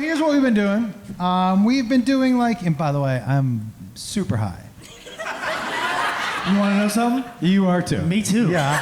here's what we've been doing. We've been doing and by the way, I'm super high. You want to know something? You are too. Me too. Yeah.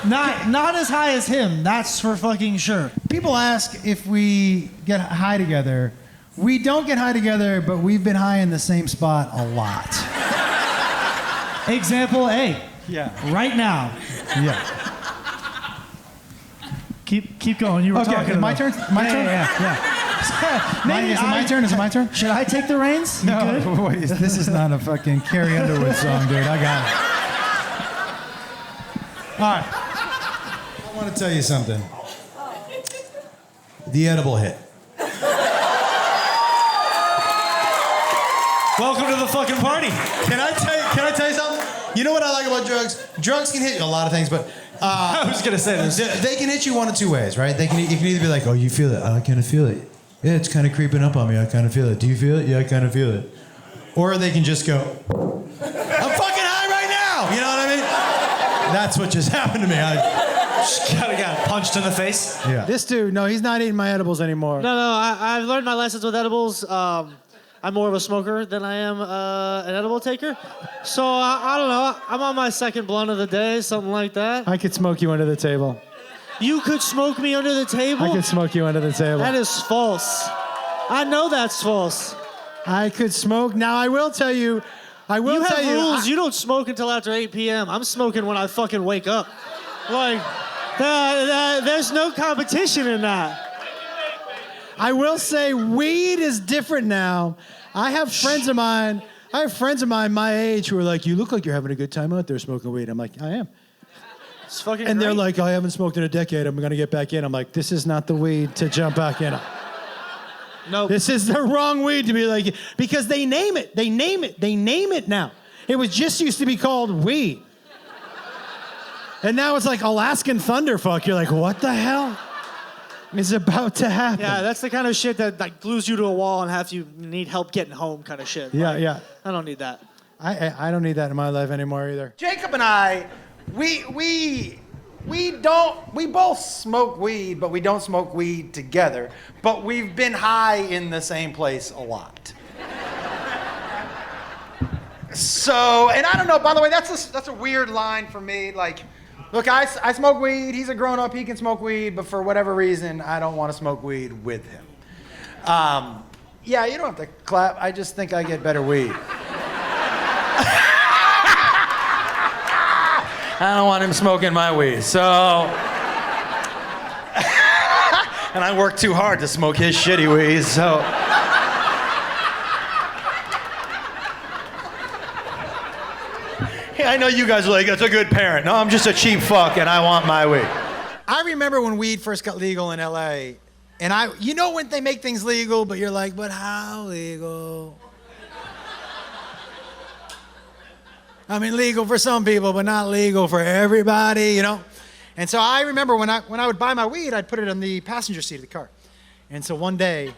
Not as high as him, that's for fucking sure. People ask if we get high together. We don't get high together, but we've been high in the same spot a lot. Example A. Yeah. Right now. Yeah. Keep going. You were talking about... My turn? My turn? Yeah. Is it my turn? Is it my turn? Should I take the reins? You good? No, wait, this is not a fucking Carrie Underwood song, dude. I got it. All right. I want to tell you something. The edible hit. Welcome to the fucking party. Can I tell you something? You know what I like about drugs? Drugs can hit you a lot of things, but I was gonna say this. They can hit you one of two ways, right? You can either be like, oh, you feel it? I kind of feel it. Yeah, it's kind of creeping up on me. I kind of feel it. Do you feel it? Yeah, I kind of feel it. Or they can just go, I'm fucking high right now. You know what I mean? That's what just happened to me. I just got punched in the face. Yeah. This dude, no, he's not eating my edibles anymore. No, I've learned my lessons with edibles. I'm more of a smoker than I am an edible taker. So I don't know. I'm on my second blunt of the day, something like that. I could smoke you under the table. You could smoke me under the table? I could smoke you under the table. That is false. I know that's false. I could smoke. Now, I will tell you. You have rules. You don't smoke until after 8 p.m. I'm smoking when I fucking wake up. There's no competition in that. I will say weed is different now. I have friends of mine my age who are like, you look like you're having a good time out there smoking weed. I'm like, I am. It's fucking And great. they're like, I haven't smoked in a decade. I'm going to get back in. I'm like, this is not the weed to jump back in. No. This is the wrong weed to be like, because they name it. They name it now. It was just used to be called weed. And now it's like Alaskan Thunderfuck. You're like, what the hell is about to happen? Yeah, that's the kind of shit that glues you to a wall and have you need help getting home kind of shit. Yeah. I don't need that. I don't need that in my life anymore either. Jacob and I, we both smoke weed, but we don't smoke weed together. But we've been high in the same place a lot. So, and I don't know, by the way, that's a weird line for me. Like, look, I smoke weed, he's a grown-up, he can smoke weed, but for whatever reason, I don't want to smoke weed with him. Yeah, you don't have to clap, I just think I get better weed. I don't want him smoking my weed, so... and I work too hard to smoke his shitty weed, so... I know you guys are like, that's a good parent. No, I'm just a cheap fuck and I want my weed. I remember when weed first got legal in LA, and you know when they make things legal, but you're like, but how legal? I mean, legal for some people, but not legal for everybody, you know? And so I remember when I would buy my weed, I'd put it on the passenger seat of the car. And so one day,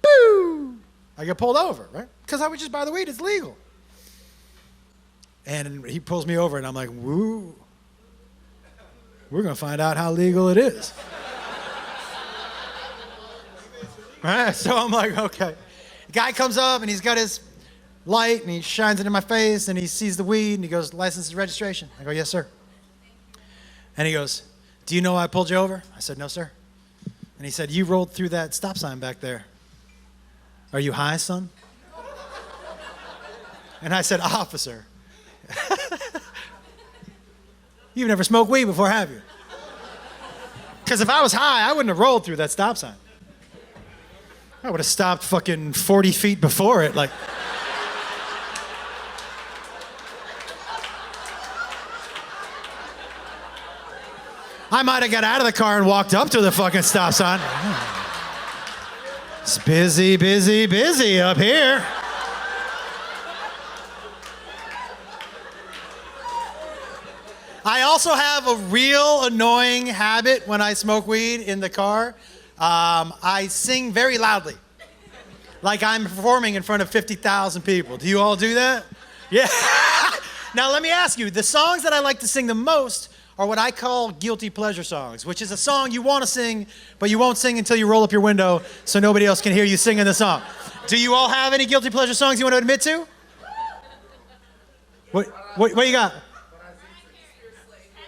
boo, I get pulled over, right? Because I would just buy the weed, it's legal. And he pulls me over, and I'm like, woo, we're going to find out how legal it is. Right? So I'm like, okay. The guy comes up, and he's got his light, and he shines it in my face, and he sees the weed, and he goes, license and registration. I go, yes, sir. And he goes, do you know why I pulled you over? I said, no, sir. And he said, you rolled through that stop sign back there. Are you high, son? And I said, officer. You've never smoked weed before, have you? Because if I was high, I wouldn't have rolled through that stop sign. I would have stopped fucking 40 feet before it, like. I might have got out of the car and walked up to the fucking stop sign. It's busy, busy, busy up here. I also have a real annoying habit when I smoke weed in the car. I sing very loudly. Like I'm performing in front of 50,000 people. Do you all do that? Yeah. Now let me ask you, the songs that I like to sing the most are what I call guilty pleasure songs, which is a song you want to sing, but you won't sing until you roll up your window so nobody else can hear you singing the song. Do you all have any guilty pleasure songs you want to admit to? What you got?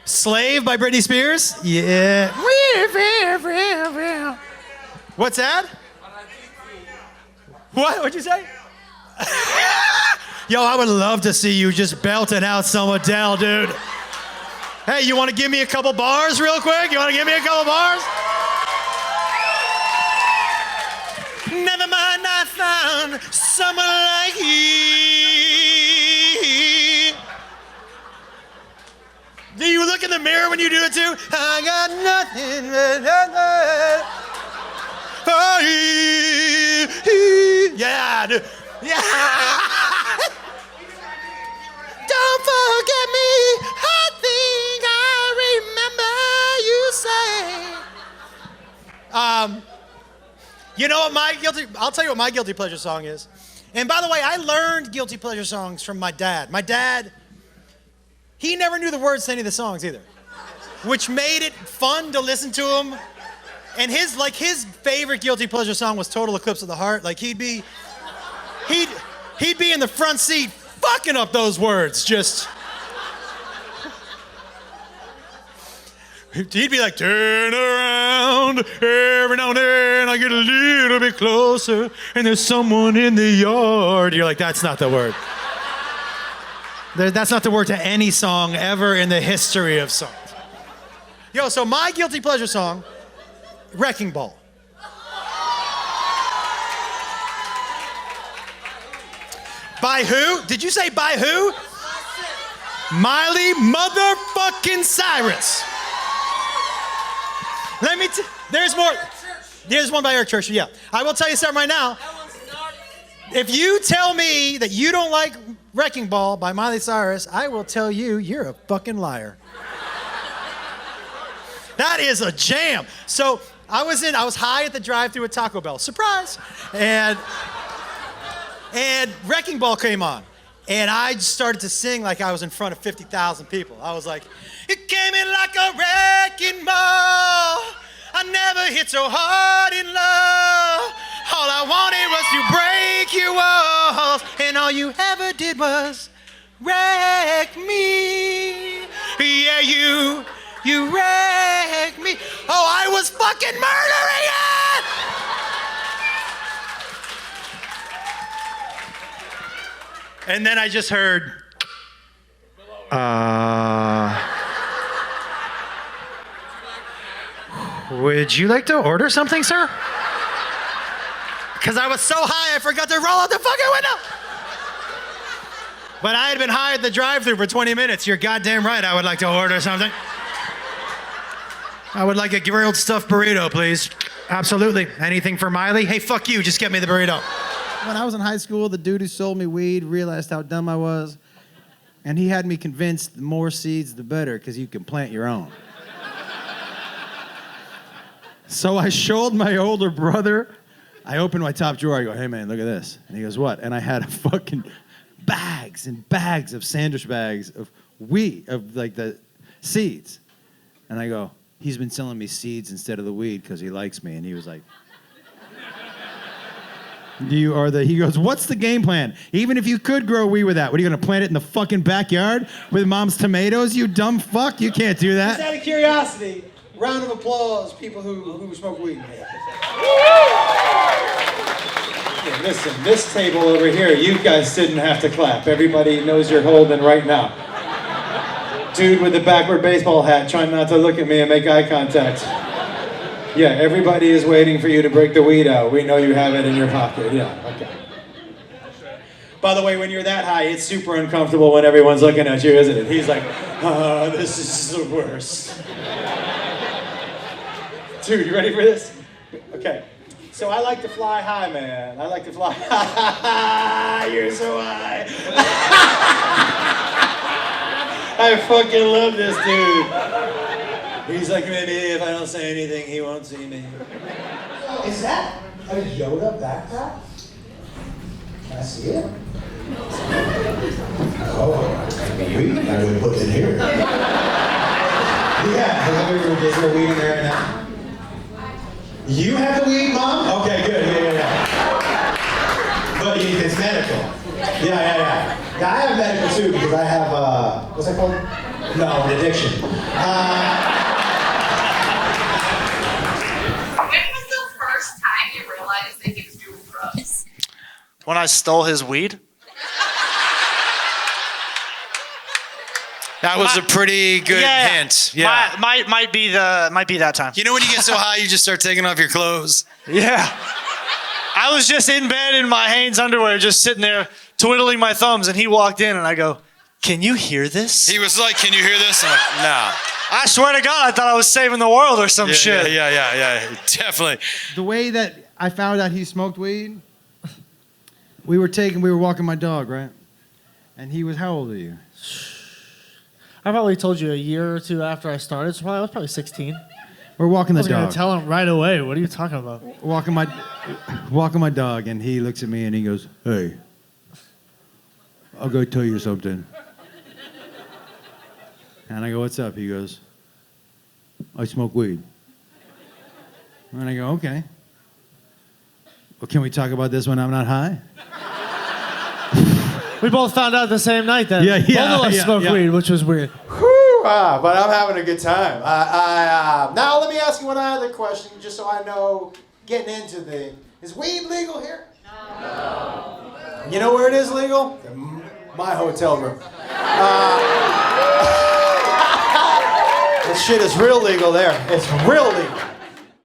Slave by Britney Spears? Yeah. What's that? What'd you say? Yo, I would love to see you just belting out some Adele, dude. Hey, you want to give me a couple bars real quick? You want to give me a couple bars? Never mind, I found someone like you. Do you look in the mirror when you do it too? I got nothing but yeah, dude. Yeah. Don't forget me. I think I remember you say. You know what I'll tell you what my guilty pleasure song is. And by the way, I learned guilty pleasure songs from my dad. My dad, he never knew the words to any of the songs either, which made it fun to listen to him. And his favorite guilty pleasure song was Total Eclipse of the Heart. Like he'd be in the front seat fucking up those words, just. He'd be like, turn around, every now and then I get a little bit closer, and there's someone in the yard. You're like, that's not the word. That's not the word to any song ever in the history of songs. Yo, so my guilty pleasure song, Wrecking Ball. By who? Did you say by who? Miley motherfucking Cyrus. There's more. There's one by Eric Church, yeah. I will tell you something right now. If you tell me that you don't like Wrecking Ball by Miley Cyrus, I will tell you you're a fucking liar. That is a jam. So I was high at the drive-thru at Taco Bell. Surprise. And Wrecking Ball came on. And I just started to sing like I was in front of 50,000 people. I was like, it came in like a wrecking ball. I never hit so hard in love. All I wanted was to break your walls. And all you ever did was wreck me. Yeah, you wrecked me. Oh, I was fucking murdering it. And then I just heard, would you like to order something, sir? Because I was so high, I forgot to roll out the fucking window. But I had been high at the drive-thru for 20 minutes. You're goddamn right, I would like to order something. I would like a grilled stuffed burrito, please. Absolutely. Anything for Miley? Hey, fuck you, just get me the burrito. When I was in high school, the dude who sold me weed realized how dumb I was, and he had me convinced the more seeds, the better, because you can plant your own. So I showed my older brother. I opened my top drawer. I go, hey, man, look at this. And he goes, what? And I had a fucking bags and bags of sandwich bags of weed, of like the seeds. And I go, he's been selling me seeds instead of the weed because he likes me. And he was like, he goes, what's the game plan? Even if you could grow weed with that, what are you going to plant it in the fucking backyard with mom's tomatoes, you dumb fuck? You can't do that. Just out of curiosity, round of applause, people who smoke weed. Yeah, listen, this table over here, you guys didn't have to clap. Everybody knows you're holding right now. Dude with the backward baseball hat trying not to look at me and make eye contact. Yeah, everybody is waiting for you to break the weed out. We know you have it in your pocket. Yeah, okay. By the way, when you're that high, it's super uncomfortable when everyone's looking at you, isn't it? He's like, oh, this is the worst. Dude, you ready for this? Okay. So I like to fly high, man. I like to fly high. You're so high. I fucking love this dude. He's like, maybe if I don't say anything, he won't see me. Is that a Yoda backpack? Can I see it? Oh, maybe I would put it here. Yeah, is there weed in there right now? You have the weed, Mom? Okay, good. Yeah. But it's medical. Yeah. I have medical too because I have, what's that called? No, an addiction. When was the first time you realized that he was doing drugs? When I stole his weed? That was a pretty good hint. Yeah. Might be that time. You know when you get so high, you just start taking off your clothes. Yeah. I was just in bed in my Hanes underwear, just sitting there twiddling my thumbs, and he walked in, and I go, "Can you hear this?" He was like, "Can you hear this?" I'm like, "No." I swear to God, I thought I was saving the world or some shit. Yeah. Definitely. The way that I found out he smoked weed, we were walking my dog, right? And he was, how old are you? I probably told you a year or two after I started, so I was probably 16. We're walking I the was going dog. to tell him right away. What are you talking about? Walking my dog, and he looks at me and he goes, "Hey, I'll go tell you something." And I go, "What's up?" He goes, "I smoke weed." And I go, "Okay. Well, can we talk about this when I'm not high?" We both found out the same night that Yeah, both of us smoked weed, which was weird. But I'm having a good time. Now let me ask you one other question, just so I know, getting into is weed legal here? No. You know where it is legal? My hotel room. This shit is real legal there. It's real legal.